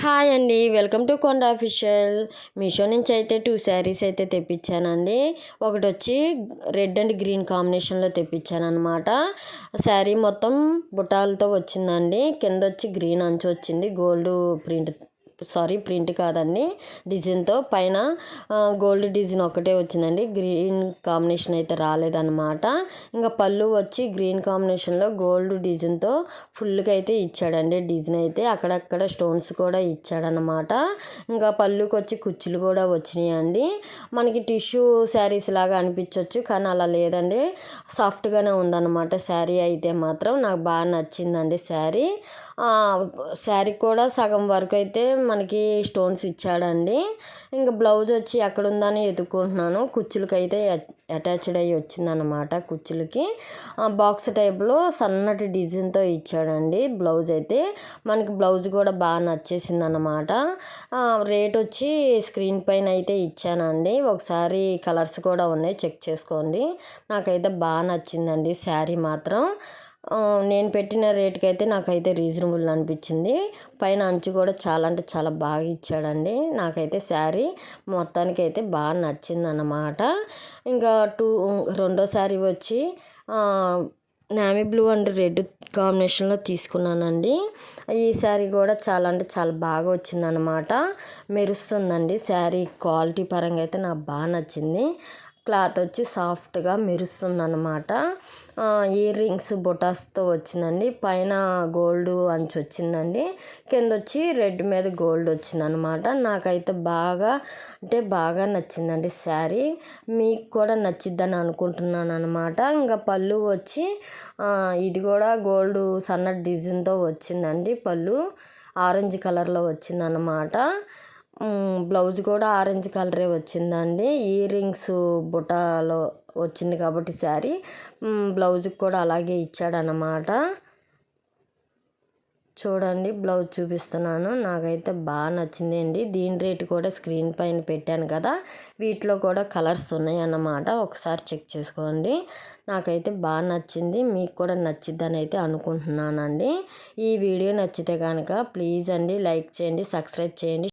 Hi అండి. Welcome to కొండ official. Meesho నుంచి అయితే 2 శారీస్ అయితే తెప్పించానండి. ఒకటొచ్చి రెడ్ అండ్ గ్రీన్ కాంబినేషన్లో తెప్పించానమాట. శారీ మొత్తం బుటాలతో వచ్చిందండి. కిందొచ్చి గ్రీన్ అంచు వచ్చింది, గోల్డ్ ప్రింట్ కాదండి, డిజైన్తో. పైన గోల్డ్ డిజైన్ ఒకటే వచ్చిందండి, గ్రీన్ కాంబినేషన్ అయితే రాలేదన్నమాట. ఇంకా పళ్ళు వచ్చి గ్రీన్ కాంబినేషన్లో గోల్డ్ డిజైన్తో ఫుల్గా అయితే ఇచ్చాడండి. డిజైన్ అయితే అక్కడక్కడ స్టోన్స్ కూడా ఇచ్చాడనమాట. ఇంకా పళ్ళుకి వచ్చి కుచ్చులు కూడా వచ్చినాయండి. మనకి టిష్యూ శారీస్ లాగా అనిపించవచ్చు, కానీ అలా లేదండి, సాఫ్ట్గానే ఉందన్నమాట శారీ అయితే. మాత్రం నాకు బాగా నచ్చిందండి శారీ. శారీ కూడా సగం వరకు అయితే మనకి స్టోన్స్ ఇచ్చాడండి. ఇంకా బ్లౌజ్ వచ్చి ఎక్కడ ఉందని ఎత్తుక్కుంటున్నాను, కుచ్చులకి అయితే అటాచ్డ్ అయ్యి వచ్చిందనమాట. కుచ్చులకి బాక్స్ టైప్లో సన్నటి డిజైన్తో ఇచ్చాడండి బ్లౌజ్ అయితే. మనకి బ్లౌజ్ కూడా బాగా నచ్చేసింది అనమాట. రేట్ వచ్చి స్క్రీన్ పైన అయితే ఇచ్చానండి, ఒకసారి కలర్స్ కూడా ఉన్నాయి, చెక్ చేసుకోండి. నాకైతే బాగా నచ్చిందండి శారీ మాత్రం. నేను పెట్టిన రేటుకి అయితే నాకైతే రీజనబుల్ అనిపించింది. పైన అంచు కూడా చాలా అంటే చాలా బాగా ఇచ్చాడండి. నాకైతే శారీ మొత్తానికి అయితే బాగా నచ్చింది అన్నమాట. ఇంకా రెండో శారీ వచ్చి నేవీ బ్లూ అండ్ రెడ్ కాంబినేషన్లో తీసుకున్నానండి. ఈ శారీ కూడా చాలా అంటే చాలా బాగా వచ్చిందనమాట, మెరుస్తుందండి. శారీ క్వాలిటీ పరంగా అయితే నాకు బాగా నచ్చింది. క్లాత్ వచ్చి సాఫ్ట్గా మెరుస్తుందన్నమాట. ఇయర్ రింగ్స్ బొటాస్తో వచ్చిందండి. పైన గోల్డ్ అంచు వచ్చిందండి, కింద వచ్చి రెడ్ మీద గోల్డ్ వచ్చిందనమాట. నాకైతే బాగా నచ్చిందండి శారీ. మీకు కూడా నచ్చిద్దని అనుకుంటున్నాను అనమాట. ఇంకా పళ్ళు వచ్చి ఇది కూడా గోల్డ్ సన్న డిజైన్తో వచ్చిందండి. పళ్ళు ఆరెంజ్ కలర్లో వచ్చిందనమాట. బ్లౌజ్ కూడా ఆరెంజ్ కలరే వచ్చిందండి. ఇయర్ రింగ్స్ బుటాలో వచ్చింది కాబట్టి శారీ బ్లౌజ్కి కూడా అలాగే ఇచ్చాడనమాట. చూడండి, బ్లౌజ్ చూపిస్తున్నాను. నాకైతే బాగా నచ్చింది అండి. దీని రేటు కూడా స్క్రీన్ పైన పెట్టాను కదా, వీటిలో కూడా కలర్స్ ఉన్నాయి అన్నమాట, ఒకసారి చెక్ చేసుకోండి. నాకైతే బాగా నచ్చింది, మీకు కూడా నచ్చిద్దని అయితే అనుకుంటున్నానండి. ఈ వీడియో నచ్చితే కనుక ప్లీజ్ అండి లైక్ చేయండి, సబ్స్క్రైబ్ చేయండి.